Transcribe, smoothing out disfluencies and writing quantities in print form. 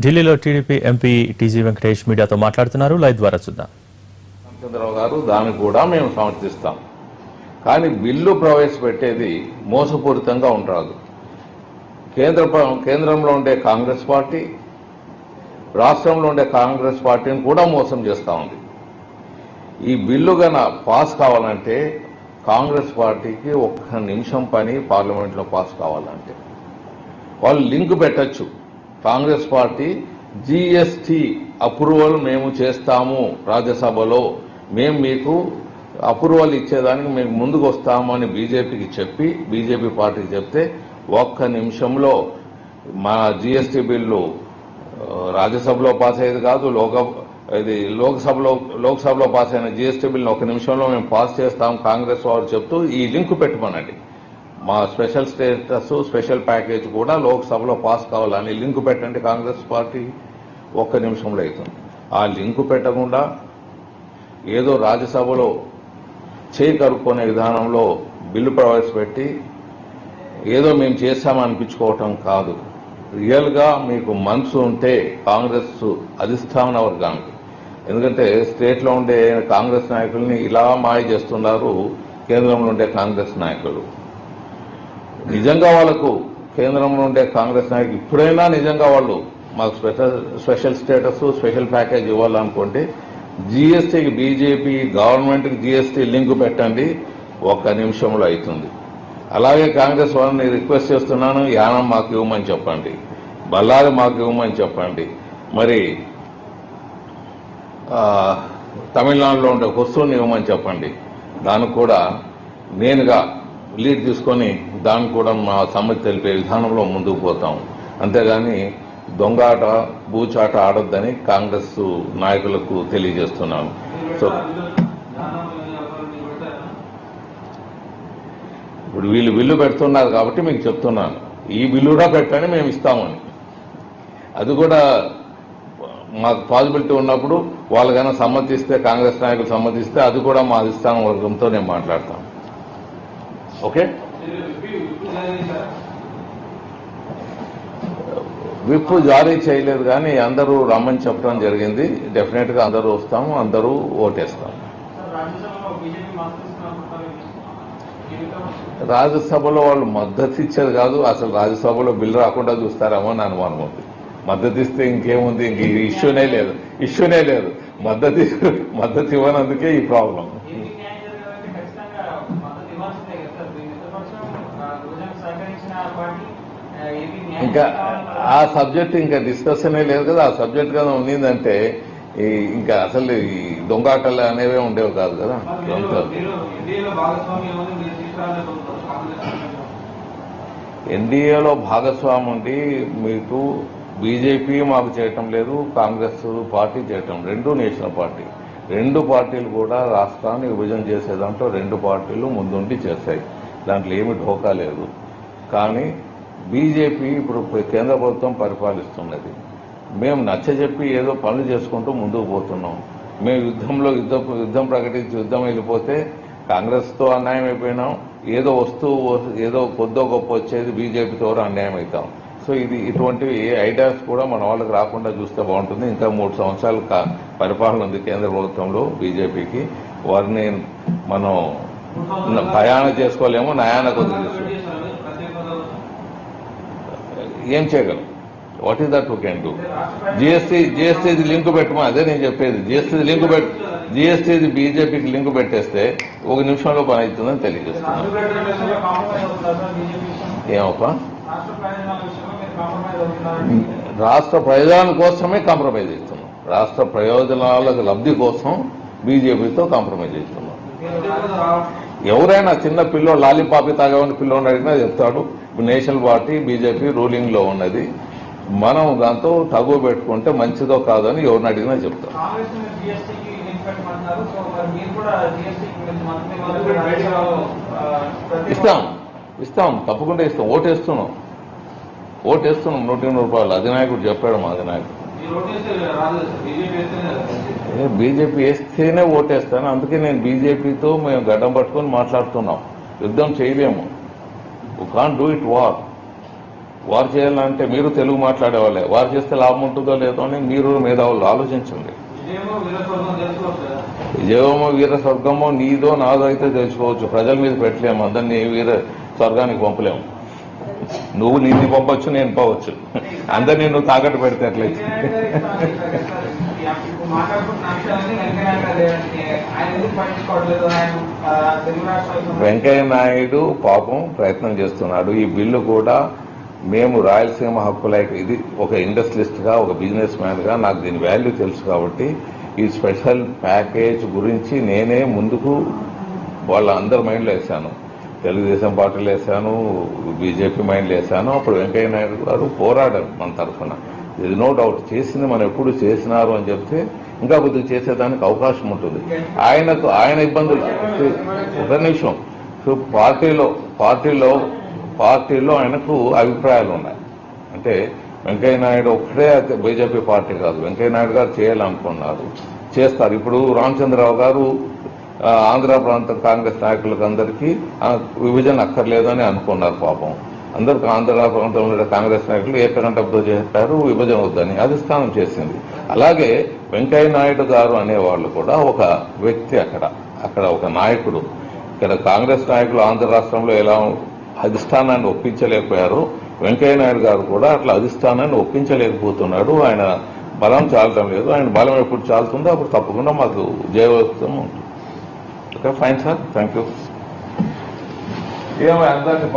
ఢిల్లీలో TDP MP TG Venkatesh మీడియాతో మాట్లాడుతున్నారు. లైవ్ ద్వారా చూద్దాం. రామచంద్రరావు గారు దాన్ని కూడా మేము సమర్థిస్తాం. కానీ బిల్లు ప్రవేశపెట్టేది మోసపూరితంగా ఉండరాదు. కేంద్రంలో ఉండే కాంగ్రెస్ పార్టీ రాష్ట్రంలో ఉండే కాంగ్రెస్ పార్టీని కూడా మోసం చేస్తూ ఉంది. ఈ బిల్లు గన పాస్ కావాలంటే కాంగ్రెస్ పార్టీకి ఒక్క నిమిషం పని పార్లమెంట్లో పాస్ కావాలంటే వాళ్ళు లింక్ పెట్టచ్చు. కాంగ్రెస్ పార్టీ జీఎస్టీ అప్రూవల్ మేము చేస్తాము, రాజ్యసభలో మేము మీకు అప్రూవల్ ఇచ్చేదానికి మేము ముందుకు వస్తాము అని బీజేపీకి చెప్పి బీజేపీ పార్టీకి చెప్తే ఒక్క నిమిషంలో మా జీఎస్టీ బిల్లు రాజ్యసభలో పాస్ అయ్యేది కాదు, లోక్సభలో పాస్ అయిన జీఎస్టీ బిల్లు ఒక నిమిషంలో మేము పాస్ చేస్తాం కాంగ్రెస్ వారు చెప్తూ ఈ లింక్ పెట్టమనండి. మా స్పెషల్ స్టేటస్ స్పెషల్ ప్యాకేజ్ కూడా లోక్సభలో పాస్ కావాలని లింక్ పెట్టండి. కాంగ్రెస్ పార్టీ ఒక్క నిమిషంలో అవుతుంది. ఆ లింకు పెట్టకుండా ఏదో రాజ్యసభలో చేయి కరుక్కునే విధానంలో బిల్లు ప్రవేశపెట్టి ఏదో మేము చేశామనిపించుకోవటం కాదు. రియల్గా మీకు మనసు ఉంటే కాంగ్రెస్ అధిష్టాన వర్గానికి, ఎందుకంటే స్టేట్లో ఉండే కాంగ్రెస్ నాయకుల్ని ఇలా మాయ చేస్తున్నారు కేంద్రంలో ఉండే కాంగ్రెస్ నాయకులు. నిజంగా వాళ్ళకు కేంద్రంలో ఉండే కాంగ్రెస్ నాయకులు ఇప్పుడైనా నిజంగా వాళ్ళు మాకు స్పెషల్ స్టేటస్ స్పెషల్ ప్యాకేజ్ ఇవ్వాలనుకుంటే జీఎస్టీకి బీజేపీ గవర్నమెంట్కి జీఎస్టీ లింక్ పెట్టండి, ఒక్క నిమిషంలో అవుతుంది. అలాగే కాంగ్రెస్ వాళ్ళని రిక్వెస్ట్ చేస్తున్నాను, యానం మాకు ఇవ్వమని చెప్పండి, బళ్ళారి మాకు ఇవ్వమని చెప్పండి, మరి తమిళనాడులో ఉండే హొస్సూని ఇవ్వమని చెప్పండి. దానికి కూడా నేనుగా లీడ్ తీసుకొని దానికి కూడా మా సమ్మతి తెలిపే విధానంలో ముందుకు పోతాం. అంతేగాని దొంగాట బూచాట ఆడొద్దని కాంగ్రెస్ నాయకులకు తెలియజేస్తున్నాను. సో ఇప్పుడు వీళ్ళు బిల్లు పెడుతున్నారు కాబట్టి మీకు చెప్తున్నాను, ఈ బిల్లు కూడా పెట్టండి మేము ఇస్తామని. అది కూడా మాకు పాసిబిలిటీ ఉన్నప్పుడు వాళ్ళు కన్నా సమ్మతిస్తే, కాంగ్రెస్ నాయకులు సమ్మతిస్తే అది కూడా మా అధిష్టానం వర్గంతో నేను మాట్లాడతాను. ఓకే, విప్ జారీ చేయలేదు కానీ అందరూ రమ్మని చెప్పడం జరిగింది. డెఫినెట్గా అందరూ వస్తాము, అందరూ ఓటేస్తాము. రాజ్యసభలో వాళ్ళు మద్దతు ఇచ్చేది కాదు, అసలు రాజ్యసభలో బిల్లు రాకుండా చూస్తారేమో అని అనుమానం ఉంది. మద్దతు ఇస్తే ఇంకేముంది, ఇంక ఇష్యూనే లేదు. మద్దతు ఇవ్వనందుకే ఈ ప్రాబ్లం. ఇంకా ఆ సబ్జెక్ట్ ఇంకా డిస్కషనే లేదు కదా. ఆ సబ్జెక్ట్ కదా ఉన్నదంటే ఇంకా అసలు ఈ దొంగాటలు అనేవే ఉండేవి కాదు కదా. ఎన్డీఏలో భాగస్వామి ఉండి మీకు బీజేపీ మాకు చేయటం లేదు, కాంగ్రెస్ పార్టీ చేయటం, రెండు నేషనల్ పార్టీ, రెండు పార్టీలు కూడా రాష్ట్రాన్ని విభజన చేసే దాంట్లో రెండు పార్టీలు ముందుండి చేస్తాయి. దాంట్లో ఏమి ఢోకా లేదు. కానీ బీజేపీ ఇప్పుడు కేంద్ర ప్రభుత్వం పరిపాలిస్తున్నది. మేము నచ్చజెప్పి ఏదో పనులు చేసుకుంటూ ముందుకు పోతున్నాం. మేము యుద్ధం ప్రకటించి యుద్ధం వెళ్ళిపోతే కాంగ్రెస్తో అన్యాయం అయిపోయినాం. ఏదో కొద్దో గొప్ప వచ్చేది బీజేపీతో అన్యాయం అవుతాం. సో ఇటువంటి ఐడియాస్ కూడా మన వాళ్ళకి రాకుండా చూస్తే బాగుంటుంది. ఇంకా 3 సంవత్సరాలు పరిపాలన ఉంది కేంద్ర ప్రభుత్వంలో బీజేపీకి. వారిని మనం ప్రయాణం చేసుకోలేము, నయాన కొద్దిగా ఏం చేయగలం. What is that we can do? GST link పెట్టమా, అదే నేను చెప్పేది. జిఎస్టీ బీజేపీకి లింక్ పెట్టేస్తే ఒక నిమిషంలో పని అవుతుందని తెలియజేస్తున్నాను. ఏమప్పా, రాష్ట్ర ప్రయోజనాల కోసమే కాంప్రమైజ్ అవుతున్నాం. రాష్ట్ర ప్రయోజనాలకు లబ్ధి కోసం బీజేపీతో కాంప్రమైజ్ అవుతున్నాం. ఎవరైనా చిన్న పిల్లోడు లాలీపాపి తాగేవాడిని పిల్లోడు అడిగినా చెప్తాడు. నేషనల్ పార్టీ బీజేపీ రూలింగ్ లో ఉన్నది, మనం దాంతో తగువ పెట్టుకుంటే మంచిదో కాదని ఎవరిని అడిగినా చెప్తారు. ఇస్తాం తప్పకుండా ఇస్తాం. ఓటేస్తున్నాం 100 రూపాయలు. అధినాయకుడు చెప్పాడు, మా అధినాయకుడు బీజేపీ వేస్తేనే ఓటేస్తాను. అందుకే నేను బీజేపీతో మేము గడ్డం పట్టుకొని మాట్లాడుతున్నాం. యుద్ధం చేయలేము, we can't do it war. వారు చేయాలంటే మీరు తెలుగు మాట్లాడేవాళ్ళే, వారు చేస్తే లాభం ఉంటుందో లేదో అని మీరు మేధావులు ఆలోచించండి. విజయమో వీర స్వర్గమో నీదో నాదో అయితే తెలుసుకోవచ్చు, ప్రజల మీద పెట్టలేము, అందరినీ వీర స్వర్గానికి పంపలేము. నువ్వు నిన్ను పంపొచ్చు, నేను పోవచ్చు, అందరినీ నువ్వు తాకట్టు పెడితే ఎట్లయితే. వెంకయ్య నాయుడు పాపం ప్రయత్నం చేస్తున్నాడు. ఈ బిల్లు కూడా మేము రాయలసీమ హక్కులై ఇది ఒక ఇండస్ట్రియలిస్ట్ గా, ఒక బిజినెస్ మ్యాన్ గా నాకు దీని వాల్యూ తెలుసు కాబట్టి ఈ స్పెషల్ ప్యాకేజ్ గురించి నేనే ముందుకు వాళ్ళ అందరి మైండ్లో వేశాను. తెలుగుదేశం పార్టీలో వేశాను, బీజేపీ మైండ్లో వేశాను. అప్పుడు వెంకయ్య నాయుడు గారు పోరాడారు మన తరఫున. ఇది నో డౌట్ చేసింది మనం ఎప్పుడు చేసినారు అని చెప్తే ఇంకా కొద్దిగా చేసేదానికి అవకాశం ఉంటుంది. ఆయన ఇబ్బందులు ఒక నిమిషం. సో పార్టీలో ఆయనకు అభిప్రాయాలు ఉన్నాయి. అంటే వెంకయ్య నాయుడు ఒక్కడే బీజేపీ పార్టీ కాదు, వెంకయ్య నాయుడు గారు చేయాలనుకున్నారు, చేస్తారు. ఇప్పుడు రామచంద్రరావు గారు ఆంధ్ర ప్రాంత కాంగ్రెస్ నాయకులకు అందరికీ విభజన అక్కర్లేదని అనుకున్నారు. పాపం అందరికి ఆంధ్ర ప్రాంతంలో కాంగ్రెస్ నాయకులు ఏకకంఠంతో చెప్పారు విభజన వద్దని, అధిష్టానం చేసింది. అలాగే వెంకయ్య నాయుడు గారు అనేవాళ్ళు కూడా ఒక వ్యక్తి, అక్కడ ఒక నాయకుడు. ఇక్కడ కాంగ్రెస్ నాయకులు ఆంధ్ర రాష్ట్రంలో ఎలా అధిష్టానాన్ని ఒప్పించలేకపోయారు, వెంకయ్య నాయుడు గారు కూడా అట్లా అధిష్టానాన్ని ఒప్పించలేకపోతున్నాడు. ఆయన బలం చాలటం లేదు. ఆయన బలం ఎప్పుడు చాలుతుందో అప్పుడు తప్పకుండా మాకు జయవస్తం ఉంటుంది. Okay, fine sir, thank you. ఏమో అందరినీ